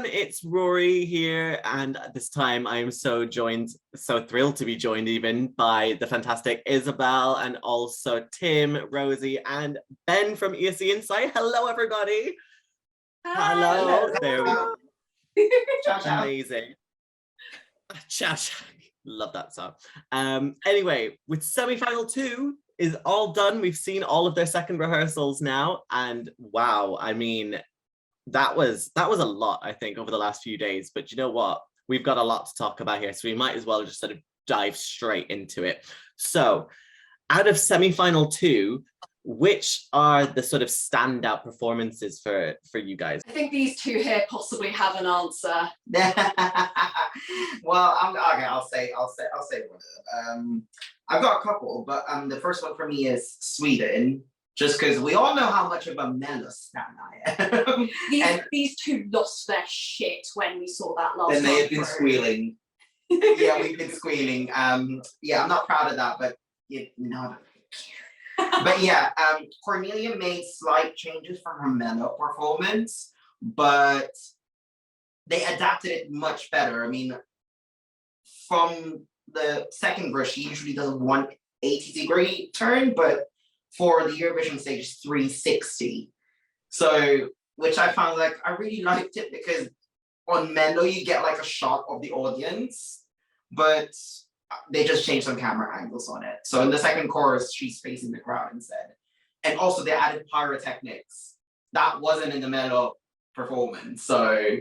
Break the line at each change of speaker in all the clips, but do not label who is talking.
everyone, it's Rory here, and this time I am so thrilled to be joined even by the fantastic Isabelle and also Tim, Rosie, and Ben from ESC Insight. Hello, everybody.
Hi.
Hello. There we go.
Ciao, ciao.
Amazing. Ciao, ciao. Love that song. Anyway, with semi-final 2 is all done. We've seen all of their second rehearsals now, and wow, I mean, that was a lot, I think, over the last few days. But you know what? We've got a lot to talk about here, so we might as well just sort of dive straight into it. So, out of semi-final 2, which are the sort of standout performances for you guys?
I think these two here possibly have an answer.
Well, okay. I'll say one of them. I've got a couple, but the first one for me is Sweden. Just because we all know how much of a mellow stan I am.
These two lost their shit when we saw that last.
Then they have been squealing. Yeah, we've been squealing. Yeah, I'm not proud of that, but you know, I don't care. But yeah, Cornelia made slight changes from her mellow performance, but they adapted it much better. I mean, from the second verse, she usually does a 180-degree turn, but for the Eurovision stage, it's 360. So, which I found, like, I really liked it because on Mendo, you get like a shot of the audience, but they just changed some camera angles on it. So in the second chorus, she's facing the crowd instead. And also they added pyrotechnics. That wasn't in the Melo performance. So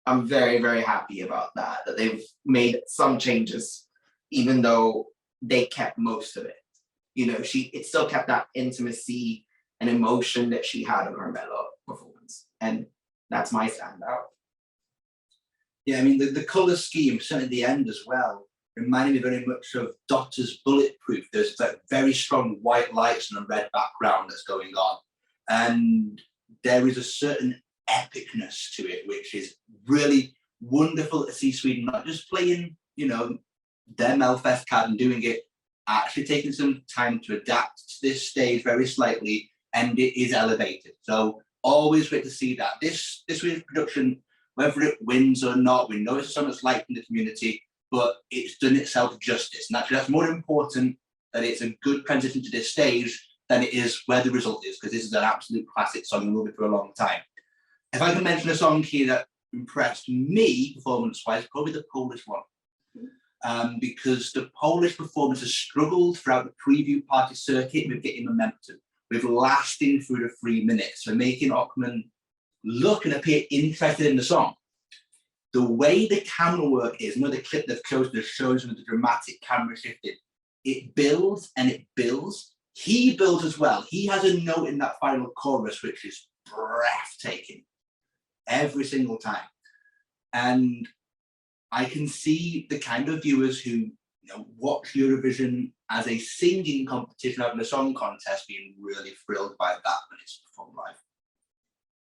I'm very, very happy about that they've made some changes, even though they kept most of it. You know, it still kept that intimacy and emotion that she had in her Mellow performance. And that's my standout.
Yeah, I mean, the colour scheme, certainly at the end as well, reminded me very much of Dotter's Bulletproof. There's that very strong white lights and a red background that's going on. And there is a certain epicness to it, which is really wonderful to see Sweden not just playing, you know, their Melfest card and doing it, actually taking some time to adapt to this stage very slightly, and it is elevated. So always great to see that. This week's production, whether it wins or not, we know it's so much liked in the community, but it's done itself justice. And actually that's more important that it's a good transition to this stage than it is where the result is, because this is an absolute classic song and will be for a long time. If I can mention a song here that impressed me performance-wise, probably the Polish one. Because the Polish performance has struggled throughout the preview party circuit with getting momentum, with lasting through the 3 minutes, so making Ockman look and appear interested in the song. The way the camera work is, you know, the clip they've chosen that shows with the dramatic camera shifting, it builds and it builds. He builds as well. He has a note in that final chorus which is breathtaking every single time. And I can see the kind of viewers who, you know, watch Eurovision as a singing competition rather than a song contest being really thrilled by that when it's performed live.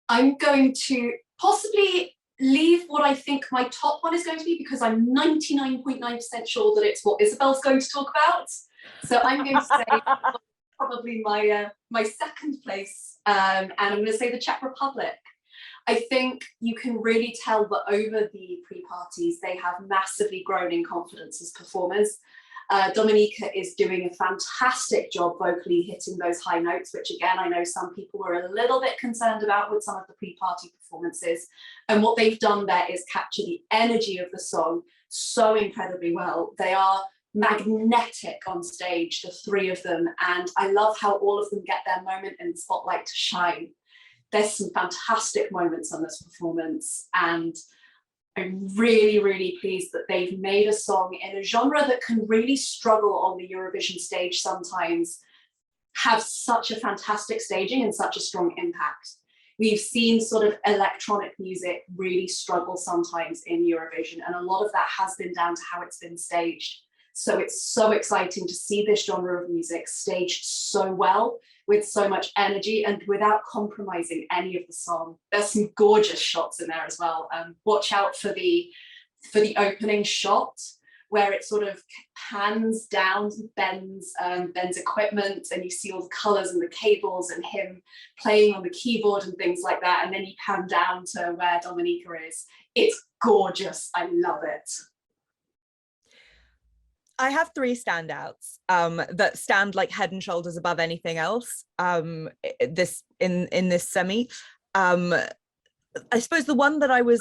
I'm going to possibly leave what I think my top one is going to be, because I'm 99.9% sure that it's what Isabelle's going to talk about. So I'm going to say probably my second place, and I'm going to say the Czech Republic. I think you can really tell that over the pre-parties, they have massively grown in confidence as performers. Dominika is doing a fantastic job vocally hitting those high notes, which again, I know some people were a little bit concerned about with some of the pre-party performances. And what they've done there is capture the energy of the song so incredibly well. They are magnetic on stage, the three of them. And I love how all of them get their moment in the spotlight to shine. There's some fantastic moments on this performance, and I'm really, really pleased that they've made a song in a genre that can really struggle on the Eurovision stage sometimes, have such a fantastic staging and such a strong impact. We've seen sort of electronic music really struggle sometimes in Eurovision, and a lot of that has been down to how it's been staged. So it's so exciting to see this genre of music staged so well, with so much energy and without compromising any of the song. There's some gorgeous shots in there as well. Watch out for the opening shot where it sort of pans down to Ben's equipment, and you see all the colours and the cables and him playing on the keyboard and things like that, and then you pan down to where Dominica is. It's gorgeous. I love it.
I have 3 standouts that stand like head and shoulders above anything else in this semi. I suppose the one that I was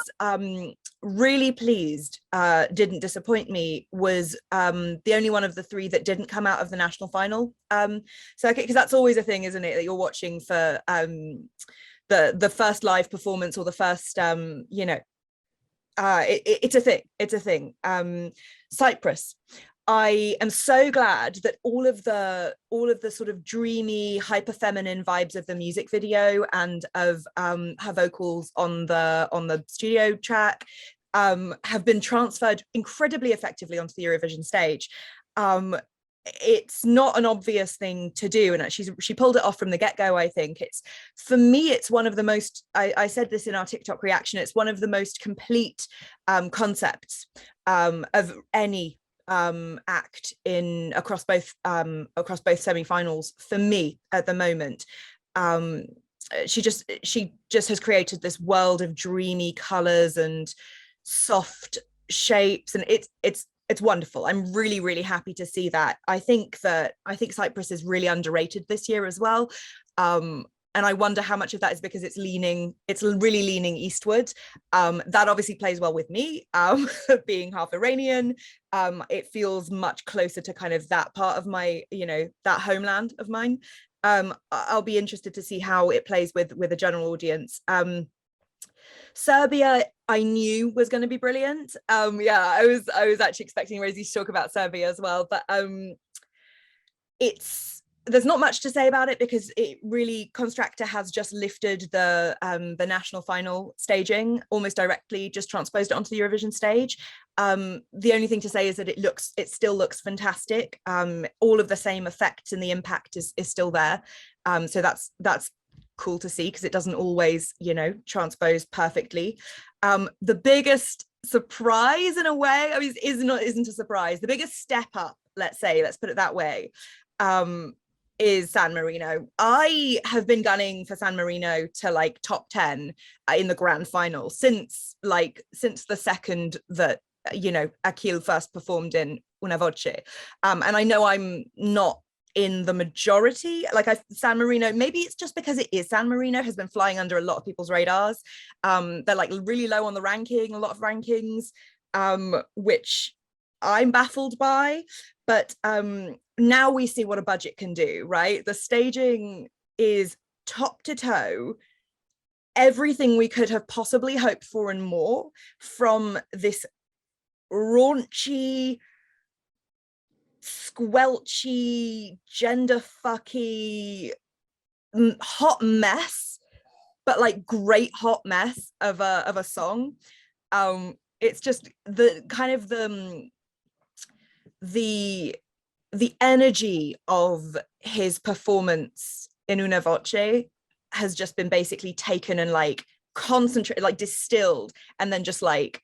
really pleased didn't disappoint me was the only one of the 3 that didn't come out of the national final circuit, because that's always a thing, isn't it, that you're watching for the first live performance or the first you know, it's a thing. Cyprus. I am so glad that all of the sort of dreamy, hyper feminine vibes of the music video and of her vocals on the studio track have been transferred incredibly effectively onto the Eurovision stage. It's not an obvious thing to do, and she pulled it off from the get-go. I think for me, it's one of the most, I said this in our TikTok reaction, it's one of the most complete concepts of any act across both semi-finals for me at the moment. She just has created this world of dreamy colors and soft shapes, and it's wonderful. I'm really, really happy to see that. I think Cyprus is really underrated this year as well. And I wonder how much of that is because it's really leaning eastward. That obviously plays well with me, being half Iranian. It feels much closer to kind of that part of my, you know, that homeland of mine. I'll be interested to see how it plays with a general audience. Serbia, I knew was going to be brilliant. Yeah, I was actually expecting Rosie to talk about Serbia as well, but there's not much to say about it because it really, Constractor has just lifted the national final staging almost directly, just transposed it onto the Eurovision stage. The only thing to say is that it still looks fantastic. All of the same effects and the impact is still there. So that's cool to see, because it doesn't always, you know, transpose perfectly. The biggest surprise in a way, I mean, isn't a surprise. The biggest step up, let's put it that way, is San Marino. I have been gunning for San Marino to like top 10 in the grand final since the second that, you know, Akil first performed in Una Voce. And I know I'm not in the majority, San Marino, maybe it's just because it is San Marino, has been flying under a lot of people's radars. They're like really low on the ranking, a lot of rankings, which I'm baffled by, but now we see what a budget can do, right? The staging is top to toe, everything we could have possibly hoped for and more from this raunchy, squelchy, gender fucky, hot mess, but like great hot mess of a song. It's just the kind of the energy of his performance in Una Voce has just been basically taken and like concentrated, like distilled, and then just like,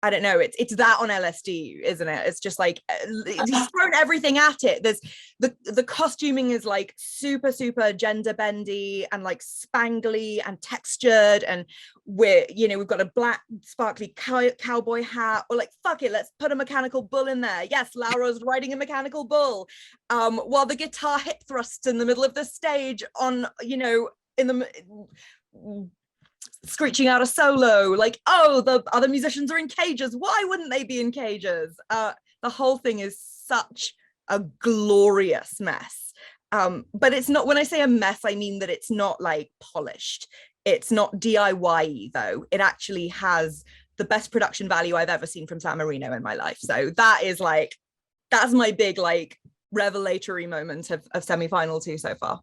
I don't know, it's that on LSD, isn't it? It's just like he's thrown everything at it. There's the costuming is like super gender bendy and like spangly and textured, and we've got a black sparkly cowboy hat, or like, fuck it, let's put a mechanical bull in there. Yes, Laura's riding a mechanical bull, while the guitar hip thrusts in the middle of the stage on, you know, in the screeching out a solo, like, oh, the other musicians are in cages, why wouldn't they be in cages? The whole thing is such a glorious mess, but it's not, when I say a mess, I mean that it's not like polished, it's not DIY though, it actually has the best production value I've ever seen from San Marino in my life. So that's my big like revelatory moment of semi-final 2 so far.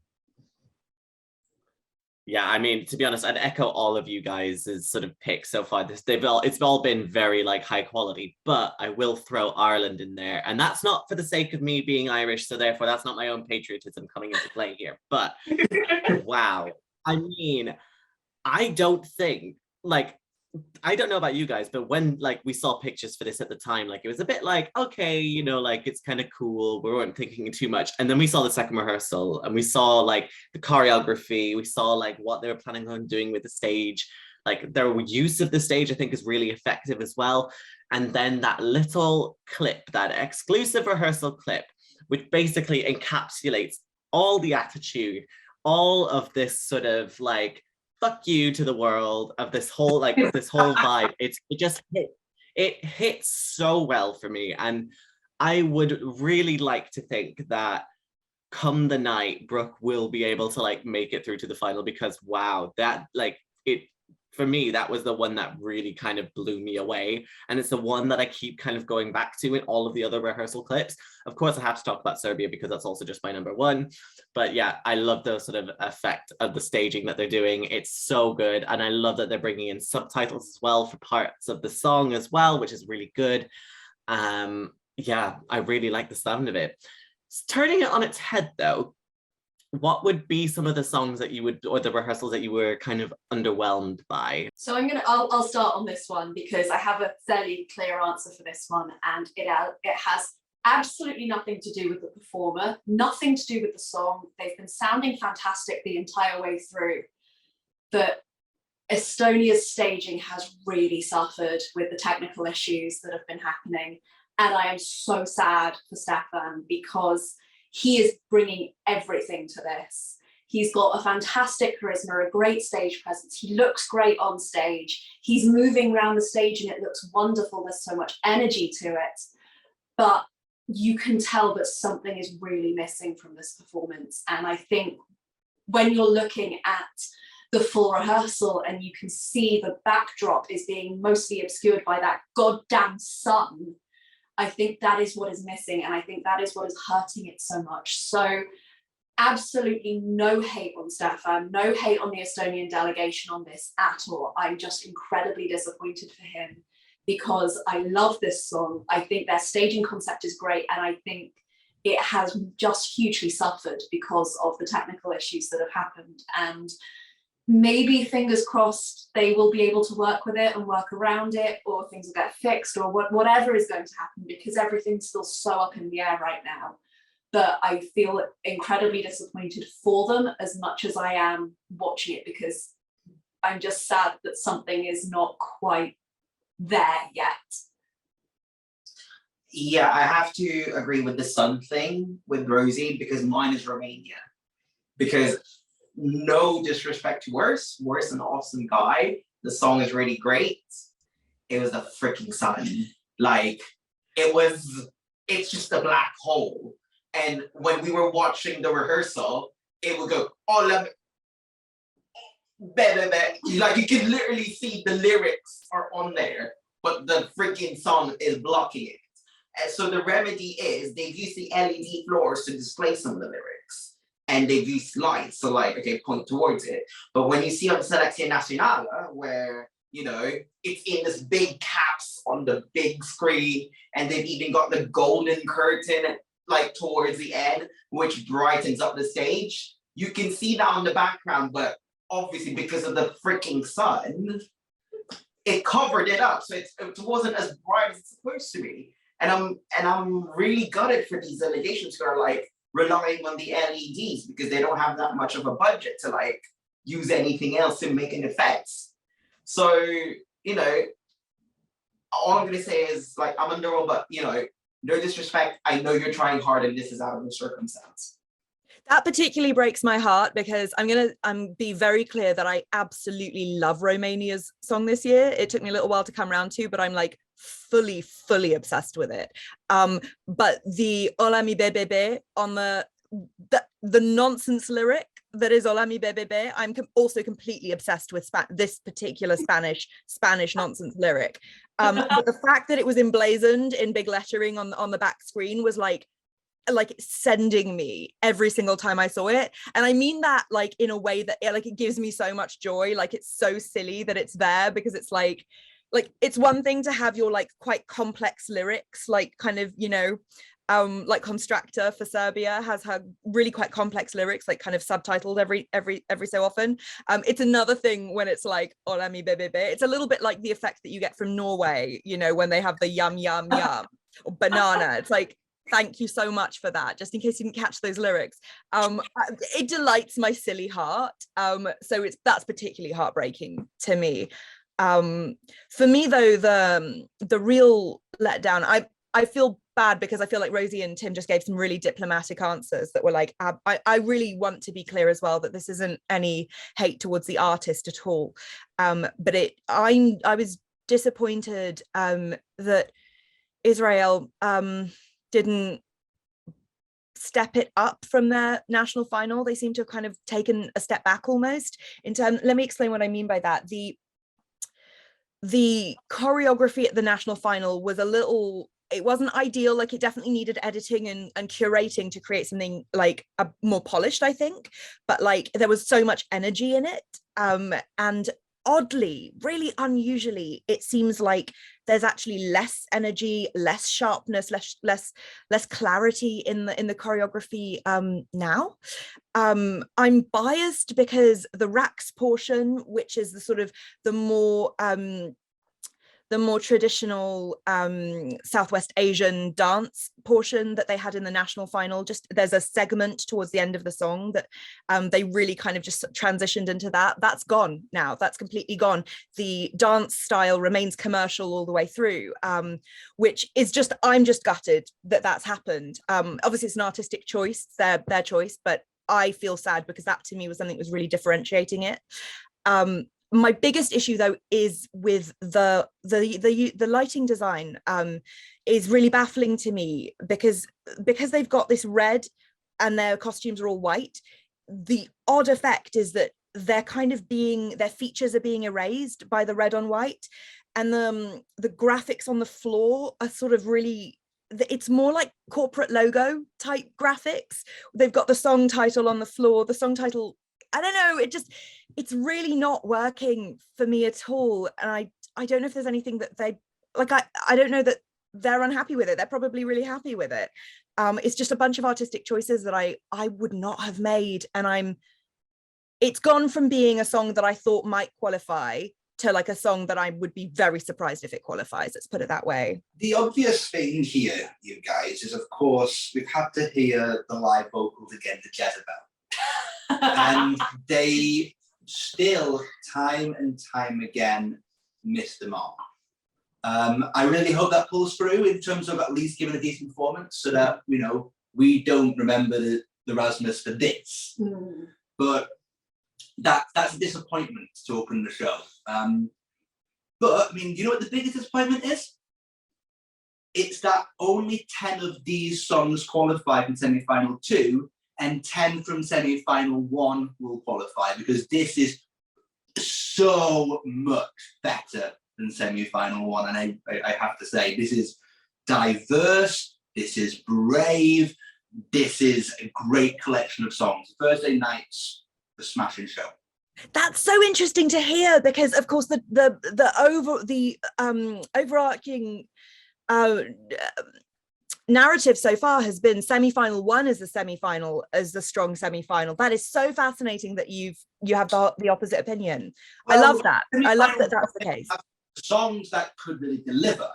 Yeah, I mean, to be honest, I'd echo all of you guys' sort of picks so far. It's all been very like high quality, but I will throw Ireland in there, and that's not for the sake of me being Irish, so therefore that's not my own patriotism coming into play here. But wow, I mean, I don't think, like, I don't know about you guys, but when like we saw pictures for this at the time, like it was a bit like, okay, you know, like it's kind of cool. We weren't thinking too much. And then we saw the second rehearsal and we saw like the choreography, we saw like what they were planning on doing with the stage. Like their use of the stage, I think, is really effective as well. And then that little clip, that exclusive rehearsal clip, which basically encapsulates all the attitude, all of this sort of like fuck you to the world of this whole like this whole vibe. It hits so well for me, and I would really like to think that come the night, Brooke will be able to like make it through to the final, because wow, that like it for me, that was the one that really kind of blew me away. And it's the one that I keep kind of going back to in all of the other rehearsal clips. Of course, I have to talk about Serbia because that's also just my number one. But yeah, I love the sort of effect of the staging that they're doing. It's so good. And I love that they're bringing in subtitles as well for parts of the song as well, which is really good. Yeah, I really like the sound of it. Turning it on its head though, what would be some of the songs that you would, or the rehearsals that you were kind of underwhelmed by?
So I'll start on this one because I have a fairly clear answer for this one, and it has absolutely nothing to do with the performer, nothing to do with the song. They've been sounding fantastic the entire way through, but Estonia's staging has really suffered with the technical issues that have been happening. And I am so sad for Stefan because he is bringing everything to this. He's got a fantastic charisma, a great stage presence. He looks great on stage. He's moving around the stage and it looks wonderful. There's so much energy to it. But you can tell that something is really missing from this performance. And I think when you're looking at the full rehearsal and you can see the backdrop is being mostly obscured by that goddamn sun, I think that is what is missing, and I think that is what is hurting it so much. So absolutely no hate on Stefan, no hate on the Estonian delegation on this at all. I'm just incredibly disappointed for him because I love this song. I think their staging concept is great, and I think it has just hugely suffered because of the technical issues that have happened. And maybe, fingers crossed, they will be able to work with it and work around it, or things will get fixed, or whatever is going to happen, because everything's still so up in the air right now. But I feel incredibly disappointed for them as much as I am watching it, because I'm just sad that something is not quite there yet.
Yeah, I have to agree with the sun thing with Rosie, because mine is Romania. Because no disrespect to Worse an awesome guy. The song is really great. It was the freaking sun. Like, it's just a black hole. And when we were watching the rehearsal, it would go, oh, let me, like you can literally see the lyrics are on there, but the freaking song is blocking it. And so the remedy is they've used the LED floors to display some of the lyrics. And they've used lights, so like, okay, point towards it. But when you see on the Selection Nacional, where, you know, it's in this big caps on the big screen, and they've even got the golden curtain, like towards the end, which brightens up the stage. You can see that on the background, but obviously because of the freaking sun, it covered it up. So it wasn't as bright as it's supposed to be. And I'm really gutted for these delegations who are like, relying on the LEDs because they don't have that much of a budget to like use anything else to make an effect. So, you know, all I'm gonna say is like, I'm underwhelmed, but you know, no disrespect, I know you're trying hard and this is out of the circumstance.
That particularly breaks my heart because I'm gonna be very clear that I absolutely love Romania's song this year. It took me a little while to come around to, but I'm like fully obsessed with it. But the Hola mi bebé on the nonsense lyric that is Hola mi bebé, I'm also completely obsessed with this particular Spanish nonsense lyric. But the fact that it was emblazoned in big lettering on the back screen was like sending me every single time I saw it. And I mean that like in a way that it gives me so much joy. Like it's so silly that it's there, because it's like it's one thing to have your like quite complex lyrics, like kind of, you know, like Constructor for Serbia has had really quite complex lyrics, like kind of subtitled every so often. It's another thing when it's like "Hola mi bebe." It's a little bit like the effect that you get from Norway, you know, when they have the yum yum yum or banana. It's like, thank you so much for that, just in case you didn't catch those lyrics. It delights my silly heart. So that's particularly heartbreaking to me. For me though, the real letdown, I feel bad because I feel like Rosie and Tim just gave some really diplomatic answers that were like, I really want to be clear as well that this isn't any hate towards the artist at all. But I was disappointed that Israel didn't step it up from their national final. They seem to have kind of taken a step back almost in terms. Let me explain what I mean by that. The choreography at the national final was it wasn't ideal. Like, it definitely needed editing and curating to create something like a more polished, I think, but like there was so much energy in it, and oddly, really unusually, it seems like there's actually less energy, less sharpness, less clarity in the choreography now. I'm biased because the Raqs portion, which is the sort of the more traditional Southwest Asian dance portion that they had in the national final, just there's a segment towards the end of the song that they really kind of just transitioned into that's gone now. That's completely gone. The dance style remains commercial all the way through, which is just, I'm just gutted that that's happened. Obviously it's an artistic choice, it's their choice, but I feel sad because that to me was something that was really differentiating it. My biggest issue though is with the lighting design is really baffling to me because they've got this red and their costumes are all white. The odd effect is that they're kind of their features are being erased by the red on white, and the graphics on the floor are sort of really, it's more like corporate logo type graphics. They've got the song title on the floor, the song title, I don't know, it's really not working for me at all. And I don't know if there's anything that they, like, I don't know that they're unhappy with it. They're probably really happy with it. It's just a bunch of artistic choices that I would not have made. And it's gone from being a song that I thought might qualify to like a song that I would be very surprised if it qualifies. Let's put it that way.
The obvious thing here, you guys, is of course, we've had to hear the live vocals again to Jezebel. And they still, time and time again, miss the mark. I really hope that pulls through in terms of at least giving a decent performance so that, you know, we don't remember the Rasmus for this. Mm. But that's a disappointment to open the show. But, I mean, you know what the biggest disappointment is? It's that only 10 of these songs qualified in semi-final 2, and 10 from semi-final 1 will qualify, because this is so much better than semi-final 1. And I have to say, this is diverse, this is brave, this is a great collection of songs. Thursday night's a smashing show.
That's so interesting to hear, because of course the overarching narrative so far has been semi-final 1 as the strong semi-final. That is so fascinating that you have the opposite opinion. Well, I love that. I love that that's the case.
Songs that could really deliver,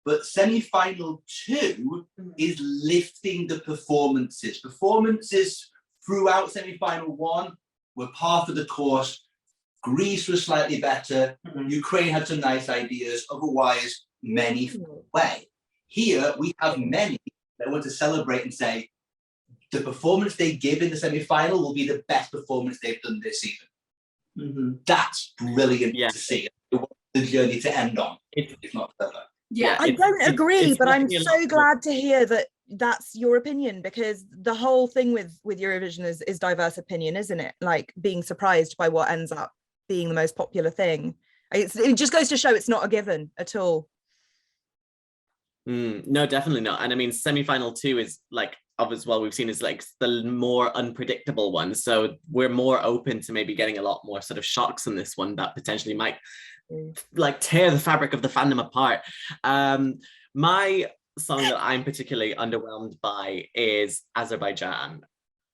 but semi-final 2 is lifting the performances. Performances throughout semi-final 1 were part of the course. Greece was slightly better. Ukraine had some nice ideas. Otherwise, many fell away. Here, we have many that want to celebrate and say the performance they give in the semi-final will be the best performance they've done this season. Mm-hmm. That's brilliant to see. The journey to end on, if not further.
Yeah,
I don't agree, but I'm so glad to hear that that's your opinion, because the whole thing with Eurovision is diverse opinion, isn't it? Like being surprised by what ends up being the most popular thing. It just goes to show it's not a given at all.
No, definitely not. And I mean, semi-final 2 is like, as well, we've seen is like the more unpredictable one. So we're more open to maybe getting a lot more sort of shocks in this one that potentially might like tear the fabric of the fandom apart. My song that I'm particularly underwhelmed by is Azerbaijan.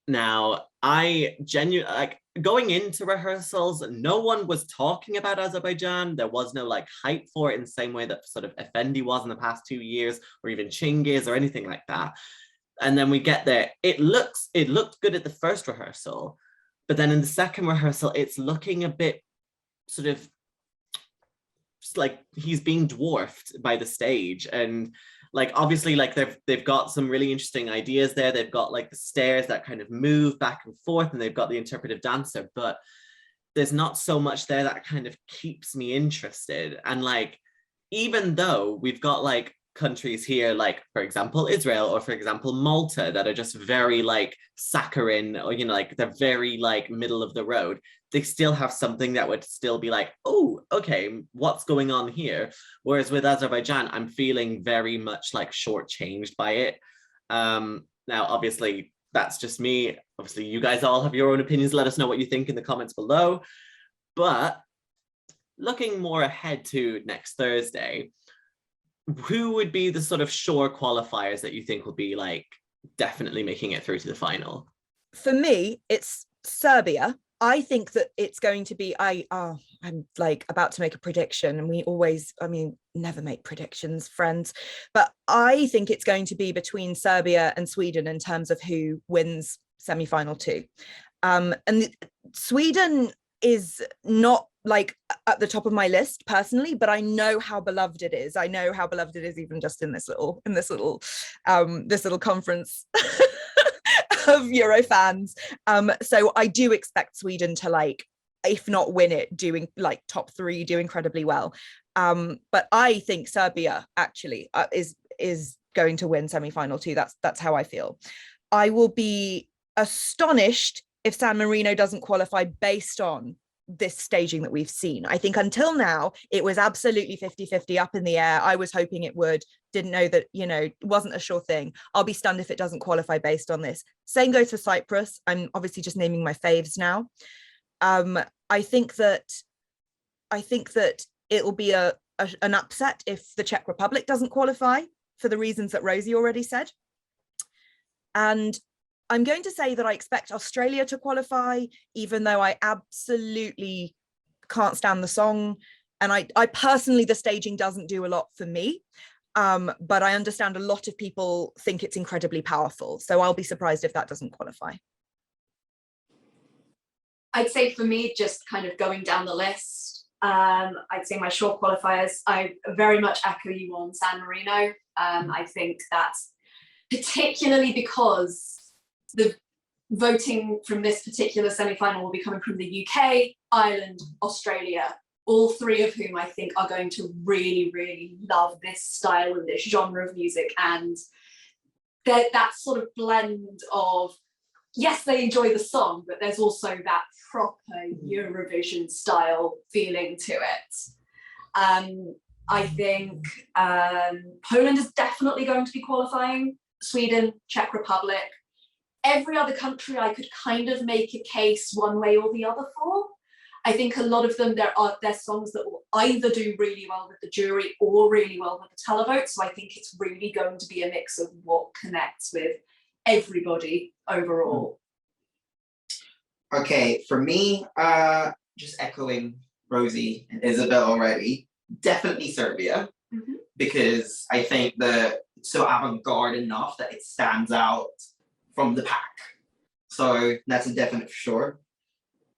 Now, I genuinely, like, going into rehearsals, no one was talking about Azerbaijan. There was no like hype for it in the same way that sort of Effendi was in the past 2 years, or even Chingiz or anything like that. And then we get there. It looked good at the first rehearsal, but then in the second rehearsal, it's looking a bit sort of like he's being dwarfed by the stage. And like obviously like they've got some really interesting ideas there. They've got like the stairs that kind of move back and forth, and they've got the interpretive dancer, but there's not so much there that kind of keeps me interested. And like, even though we've got like countries here, like for example Israel, or for example Malta, that are just very like saccharine, or you know, like they're very like middle of the road, they still have something that would still be like, oh, okay, what's going on here? Whereas with Azerbaijan, I'm feeling very much like shortchanged by it. Now, obviously, that's just me. Obviously, you guys all have your own opinions. Let us know what you think in the comments below. But looking more ahead to next Thursday, who would be the sort of sure qualifiers that you think will be like definitely making it through to the final?
For me, it's Serbia. I think that it's going to be, I'm like about to make a prediction, and we always, I mean, never make predictions, friends, but I think it's going to be between Serbia and Sweden in terms of who wins semi-final 2. And Sweden is not like at the top of my list personally, but I know how beloved it is. I know how beloved it is even just in this little conference of Euro fans. So I do expect Sweden to, like, if not win it, doing like top 3, do incredibly well. But I think Serbia actually is going to win semi-final 2. That's how I feel. I will be astonished if San Marino doesn't qualify based on this staging that we've seen. I think until now, it was absolutely 50-50 up in the air. I was hoping it would, didn't know that, you know, it wasn't a sure thing. I'll be stunned if it doesn't qualify based on this. Same goes for Cyprus. I'm obviously just naming my faves now. I think that it will be an upset if the Czech Republic doesn't qualify, for the reasons that Rosie already said. And I'm going to say that I expect Australia to qualify, even though I absolutely can't stand the song. And I personally, the staging doesn't do a lot for me, but I understand a lot of people think it's incredibly powerful. So I'll be surprised if that doesn't qualify.
I'd say for me, just kind of going down the list, I'd say my short qualifiers, I very much echo you on San Marino. I think that's particularly because the voting from this particular semi-final will be coming from the UK, Ireland, Australia, all 3 of whom I think are going to really, really love this style and this genre of music. And that sort of blend of, yes, they enjoy the song, but there's also that proper Eurovision style feeling to it. I think Poland is definitely going to be qualifying, Sweden, Czech Republic. Every other country I could kind of make a case one way or the other for. I think a lot of them, they're songs that will either do really well with the jury or really well with the televote. So I think it's really going to be a mix of what connects with everybody overall.
Okay, for me, just echoing Rosie and Isabelle already, definitely Serbia, because I think that it's so avant-garde enough that it stands out from the pack. So that's a definite for sure.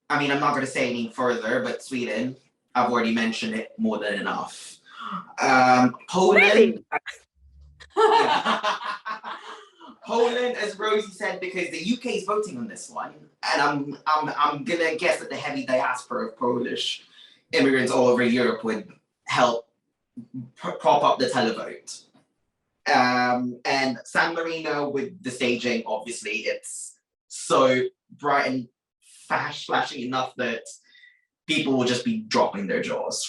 I mean, I'm not going to say any further, but Sweden, I've already mentioned it more than enough. Poland.
Really?
Poland, as Rosie said, because the UK is voting on this one, and I'm gonna guess that the heavy diaspora of Polish immigrants all over Europe would help prop up the televote. And San Marino, with the staging, obviously it's so bright and flashing enough that people will just be dropping their jaws.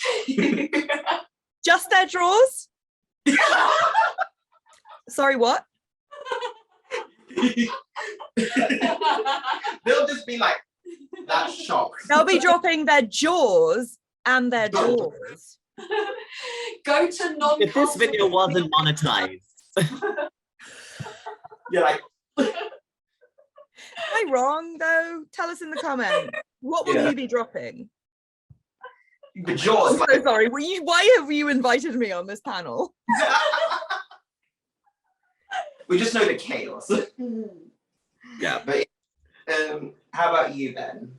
Just their drawers? Sorry, what?
They'll just be like, that's shocked.
They'll be dropping their jaws and their drawers.
Go to non.
If this video wasn't monetized,
You're like,
Am I wrong though? Tell us in the comments. What will
Yeah.
you be dropping?
the jaws.
I'm
Like,
so sorry. Why have you invited me on this panel?
we just know the chaos.
Yeah.
But how about you, Ben?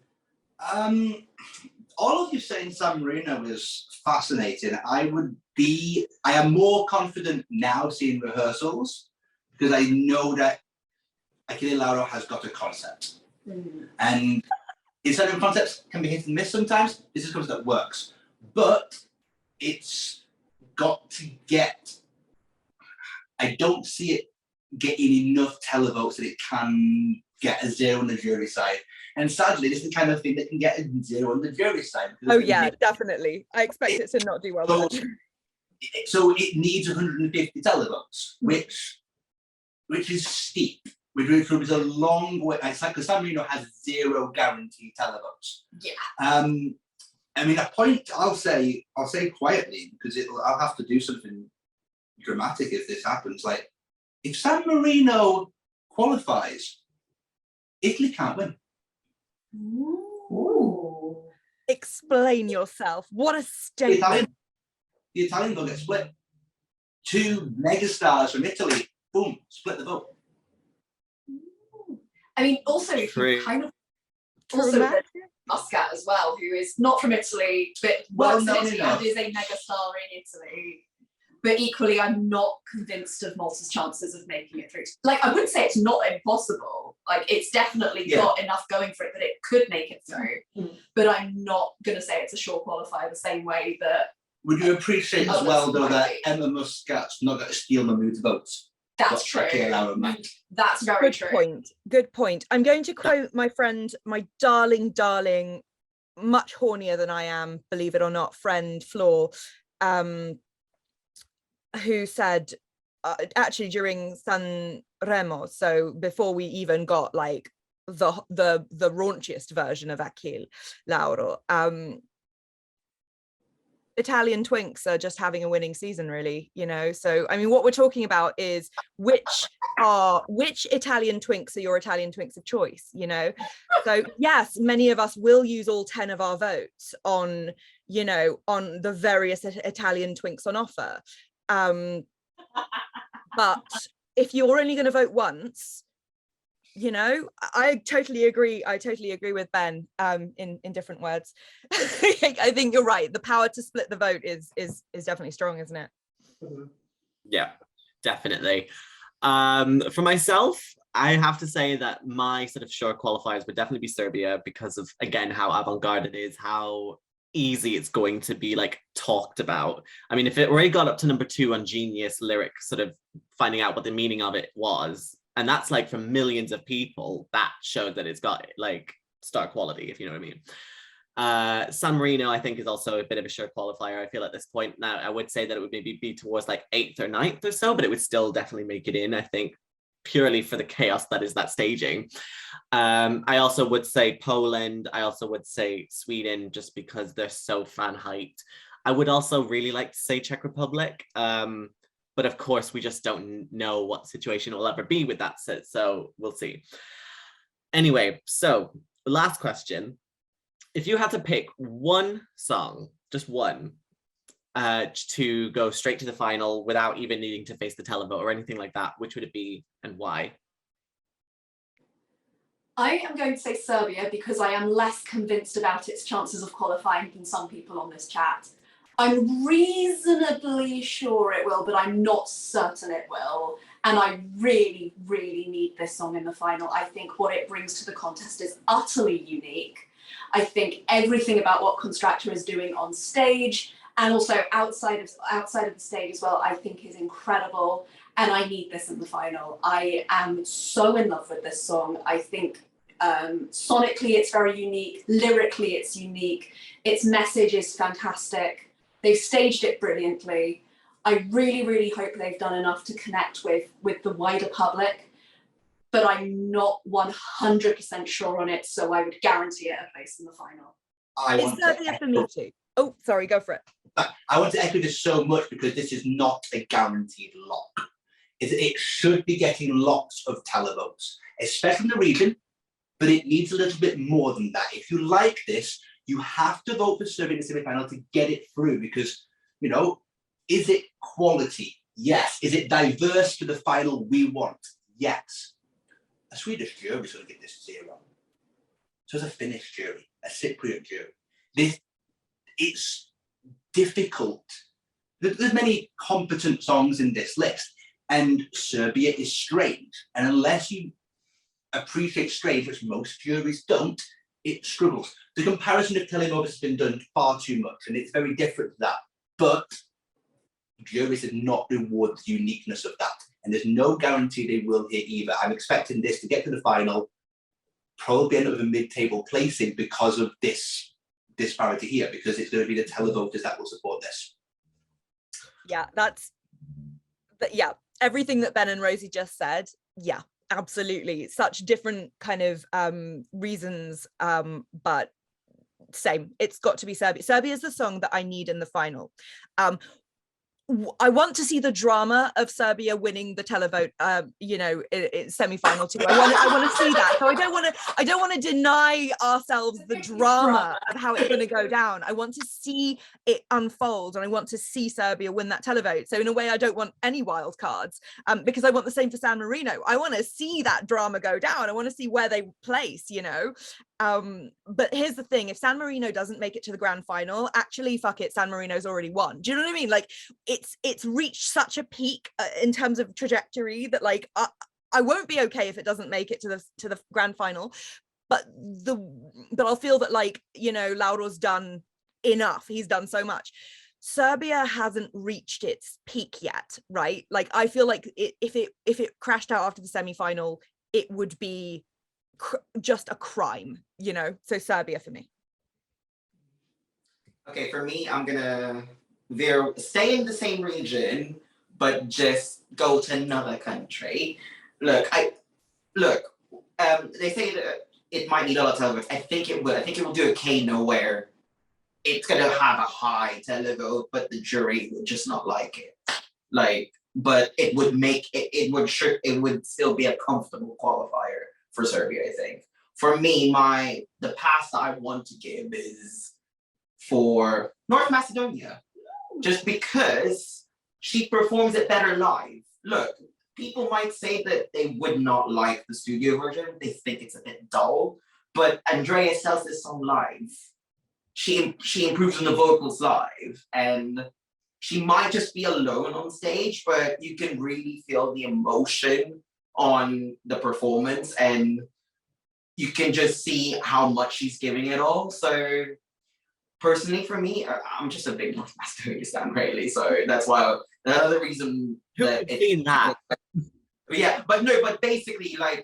All of you saying San Marino is fascinating. I am more confident now seeing rehearsals because I know that Achille Lauro has got a concept. And certain concepts can be hit and miss sometimes. This is a concept that works. But it's got to get, I don't see it getting enough televotes that it can get a 0 on the jury side. And sadly, this is the kind of thing that can get a 0 on the jury side.
Oh yeah, definitely. I expect it to not do well.
So it needs 150 televotes, which is steep. Which is a long way. It's like because San Marino has 0 guaranteed televotes.
Yeah.
I mean, a point I'll say quietly because I'll have to do something dramatic if this happens. Like, if San Marino qualifies, Italy can't win.
Ooh.
Explain yourself. What a statement.
The Italian will get split. 2 megastars from Italy, boom, split the vote.
I mean, also if you kind of also
Dramatic.
Muscat as well, who is not from Italy, but
Well
works in
known
Italy
enough.
and is a megastar in Italy. But equally, I'm not convinced of Malta's chances of making it through. Like, I wouldn't say it's not impossible. Like, it's definitely got enough going for it that it could make it through. But I'm not going to say it's a sure qualifier the same way that.
Would you appreciate as
Others
well, though,
might
that
be.
Emma Muscat's not going to steal Mahmoud's votes?
That's true.
Achille Lauro might.
That's very
Good
true.
point. Good point. I'm going to quote my friend, my darling, much hornier than I am, believe it or not, friend Flor, who said, actually during San Remo, so before we even got like the raunchiest version of Achille Lauro, Italian twinks are just having a winning season, really, you know. So I mean, what we're talking about is which Italian twinks are your Italian twinks of choice, you know. So yes, many of us will use all 10 of our votes on, you know, on the various Italian twinks on offer, but if you're only going to vote once, you know, I totally agree with Ben, in different words. I think you're right. The power to split the vote is definitely strong, isn't it?
Yeah, definitely. For myself, I have to say that my sort of sure qualifiers would definitely be Serbia because of, again, how avant-garde it is, how easy it's going to be like talked about. I mean, if it already got up to number 2 on Genius lyric, sort of finding out what the meaning of it was, and that's like from millions of people, that showed that it's got like star quality, if you know what I mean. San Marino, I think, is also a bit of a sure qualifier. I feel at this point now, I would say that it would maybe be towards like 8th or 9th or so, but it would still definitely make it in, I think, purely for the chaos that is that staging. I also would say Poland. I also would say Sweden, just because they're so fan hyped. I would also really like to say Czech Republic. But of course, we just don't know what the situation will ever be with that, so we'll see. Anyway, so last question. If you had to pick one song, just one, to go straight to the final without even needing to face the televote or anything like that, which would it be and why?
I am going to say Serbia because I am less convinced about its chances of qualifying than some people on this chat. I'm reasonably sure it will, but I'm not certain it will. And I really, really need this song in the final. I think what it brings to the contest is utterly unique. I think everything about what Constractor is doing on stage and also outside of the stage as well, I think is incredible. And I need this in the final. I am so in love with this song. I think sonically it's very unique. Lyrically it's unique. Its message is fantastic. They've staged it brilliantly. I really, really hope they've done enough to connect with the wider public, but I'm not 100% sure on it, so I would guarantee it a place in the final.
It's Serbia for me too. Oh, sorry, go for it.
I want to echo this so much because this is not a guaranteed lock. is that it should be getting lots of televotes, especially in the region, but it needs a little bit more than that. If you like this, you have to vote for Serbia in the semi-final to get it through, because, you know, is it quality? Yes. Is it diverse to the final we want? Yes. A Swedish jury is going to get this 0. So is a Finnish jury, a Cypriot jury. It's difficult. There's many competent songs in this list, and Serbia is strange. And unless you appreciate strange, which most juries don't, it struggles. The comparison of telenovelas has been done far too much, and it's very different to that. But juries have not rewarded the uniqueness of that, and there's no guarantee they will here either. I'm expecting this to get to the final, probably end up with a mid-table placing because of this disparity here, because it's going to be the televoters that will support this.
Yeah, yeah, everything that Ben and Rosie just said. Yeah, absolutely. Such different kind of reasons, but same. It's got to be Serbia. Serbia is the song that I need in the final. I want to see the drama of Serbia winning the televote, you know, in semi-final too. I want to see that. So I don't want to deny ourselves the drama of how it's going to go down. I want to see it unfold, and I want to see Serbia win that televote. So in a way, I don't want any wild cards, because I want the same for San Marino. I want to see that drama go down. I want to see where they place, you know. But here's the thing: if San Marino doesn't make it to the grand final, actually, fuck it, San Marino's already won. Do you know what I mean? Like, it's reached such a peak in terms of trajectory that, like, I won't be okay if it doesn't make it to the grand final. But I'll feel that, like, you know, Lauro's done enough. He's done so much. Serbia hasn't reached its peak yet, right? Like, I feel like if it crashed out after the semi-final, it would be just a crime, you know. So Serbia for me.
Okay, for me, I'm gonna stay in the same region, but just go to another country. Look, they say that it might need a lot of televotes. I think it will. I think it will do a Kano where it's gonna have a high televote, but the jury would just not like it. Like, but it would make it would still be a comfortable qualifier for Serbia, I think. For me, the pass that I want to give is for North Macedonia, just because she performs it better live. Look, people might say that they would not like the studio version, they think it's a bit dull, but Andrea sells this song live. She improves on the vocals live, and she might just be alone on stage, but you can really feel the emotion on the performance, and you can just see how much she's giving it all. So personally, for me, I'm just a big North Macedonia stan, really. So that's why another reason that it's that. Yeah, but basically, like,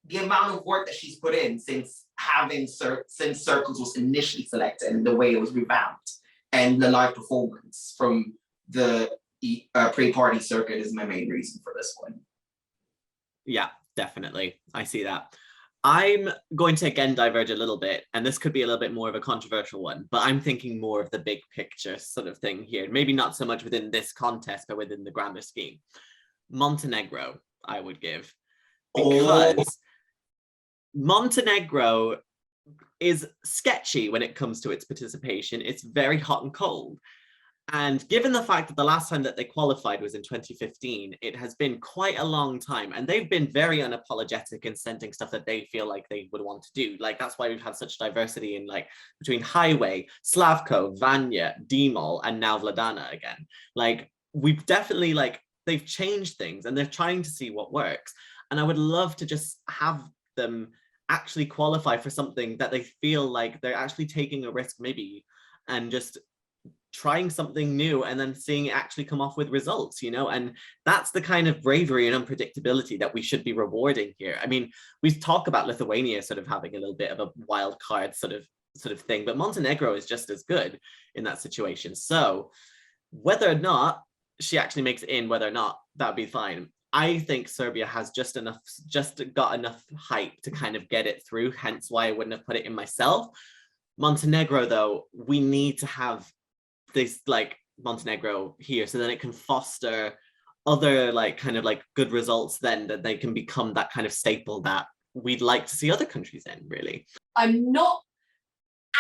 the amount of work that she's put in since Circles was initially selected and the way it was revamped, and the live performance from the pre-party circuit is my main reason for this one.
Yeah, definitely. I see that. I'm going to again diverge a little bit, and this could be a little bit more of a controversial one, but I'm thinking more of the big picture sort of thing here. Maybe not so much within this contest, but within the grander scheme. Montenegro, I would give, because Montenegro is sketchy when it comes to its participation. It's very hot and cold. And given the fact that the last time that they qualified was in 2015, it has been quite a long time, and they've been very unapologetic in sending stuff that they feel like they would want to do. Like, that's why we've had such diversity in, like, between Highway, Slavko, Vanya, Dimol, and now Vladana again. Like, we've definitely, like, they've changed things, and they're trying to see what works. And I would love to just have them actually qualify for something that they feel like they're actually taking a risk, maybe, and just trying something new and then seeing it actually come off with results, you know. And that's the kind of bravery and unpredictability that we should be rewarding here. I mean, we talk about Lithuania sort of having a little bit of a wild card sort of thing, but Montenegro is just as good in that situation. So whether or not she actually makes it in, whether or not, that'd be fine. I think Serbia has just got enough hype to kind of get it through, hence why I wouldn't have put it in myself. Montenegro, though, we need to have this, like, Montenegro here, so then it can foster other like kind of like good results, then that they can become that kind of staple that we'd like to see other countries in, really.
I'm not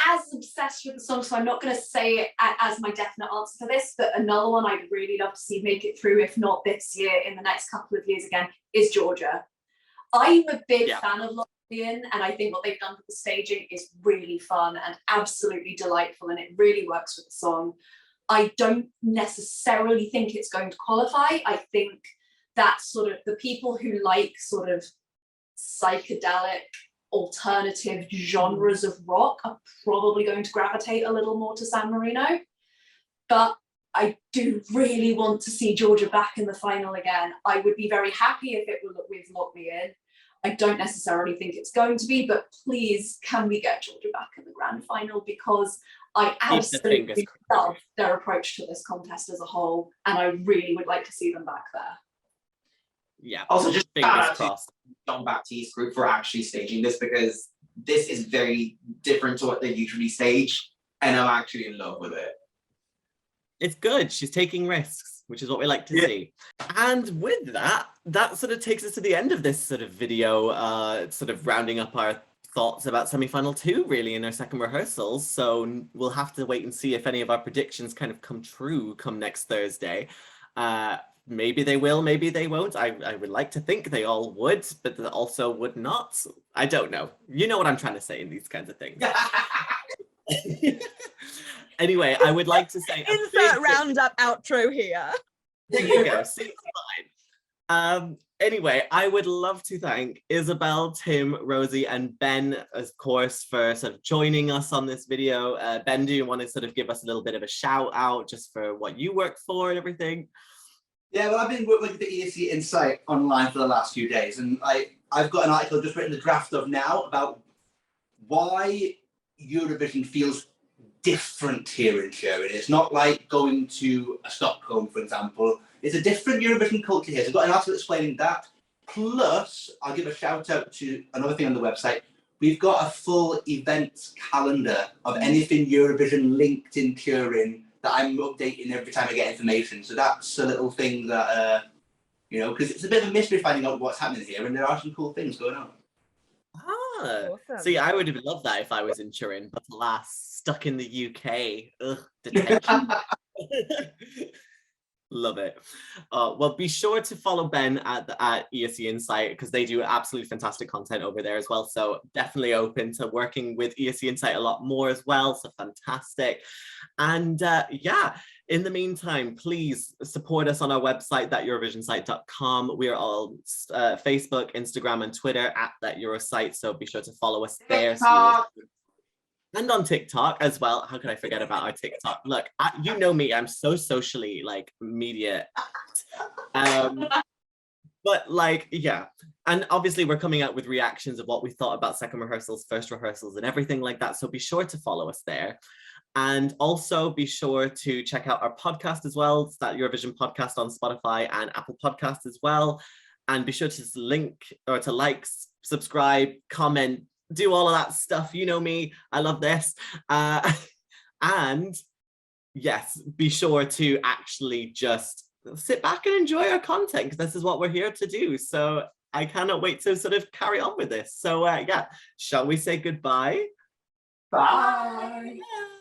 as obsessed with the song, so I'm not going to say it as my definite answer for this, but another one I'd really love to see make it through, if not this year, in the next couple of years again, is Georgia. I'm a big fan of Latvian, and I think what they've done with the staging is really fun and absolutely delightful, and it really works with the song. I don't necessarily think it's going to qualify. I think that sort of the people who like sort of psychedelic alternative genres of rock are probably going to gravitate a little more to San Marino. But I do really want to see Georgia back in the final again. I would be very happy if it were with Latvian. I don't necessarily think it's going to be, but please, can we get Georgia back in the grand final? Because I absolutely love their approach to this contest as a whole, and I really would like to see them back there.
Yeah.
Also, just
fingers crossed.
John Baptiste group for actually staging this, because this is very different to what they usually stage, and I'm actually in love with it.
It's good. She's taking risks, which is what we like to see. And with that, that sort of takes us to the end of this sort of video, sort of rounding up our thoughts about semi-final 2 really in our second rehearsals. So we'll have to wait and see if any of our predictions kind of come true come next Thursday. Maybe they will, maybe they won't. I would like to think they all would, but they also would not. I don't know. You know what I'm trying to say in these kinds of things. Anyway, I would like to say
insert roundup outro here.
There you go. See, it's fine. Anyway, I would love to thank Isabelle, Tim, Rosie, and Ben, of course, for sort of joining us on this video. Ben, do you want to sort of give us a little bit of a shout out just for what you work for and everything?
Yeah, well, I've been working with the ESC Insight online for the last few days, and I've got an article I've just written the draft of now about why Eurovision feels different here in Turin. It's not like going to a Stockholm, for example. It's a different Eurovision culture here. So I've got an article explaining that. Plus, I'll give a shout out to another thing on the website. We've got a full events calendar of anything Eurovision linked in Turin that I'm updating every time I get information. So that's a little thing that, you know, because it's a bit of a mystery finding out what's happening here, and there are some cool things going on.
Ah,
awesome.
See, I would have loved that if I was in Turin, but alas, stuck in the UK. Ugh, detention. Love it. Well, be sure to follow Ben at ESC Insight, because they do absolutely fantastic content over there as well. So definitely open to working with ESC Insight a lot more as well. So fantastic. And yeah, in the meantime, please support us on our website, thateurovisionsite.com. We are all Facebook, Instagram, and Twitter at That Eurosite. So be sure to follow us there. And on TikTok as well. How could I forget about our TikTok? Look, you know me, I'm so socially like media. But like, yeah. And obviously we're coming out with reactions of what we thought about second rehearsals, first rehearsals, and everything like that. So be sure to follow us there. And also be sure to check out our podcast as well. It's That Eurovision Podcast on Spotify and Apple Podcasts as well. And be sure to link or to like, subscribe, comment, do all of that stuff. You know me, I love this. And yes, be sure to actually just sit back and enjoy our content, because this is what we're here to do. So I cannot wait to sort of carry on with this. So yeah, shall we say goodbye?
Bye.
Yeah.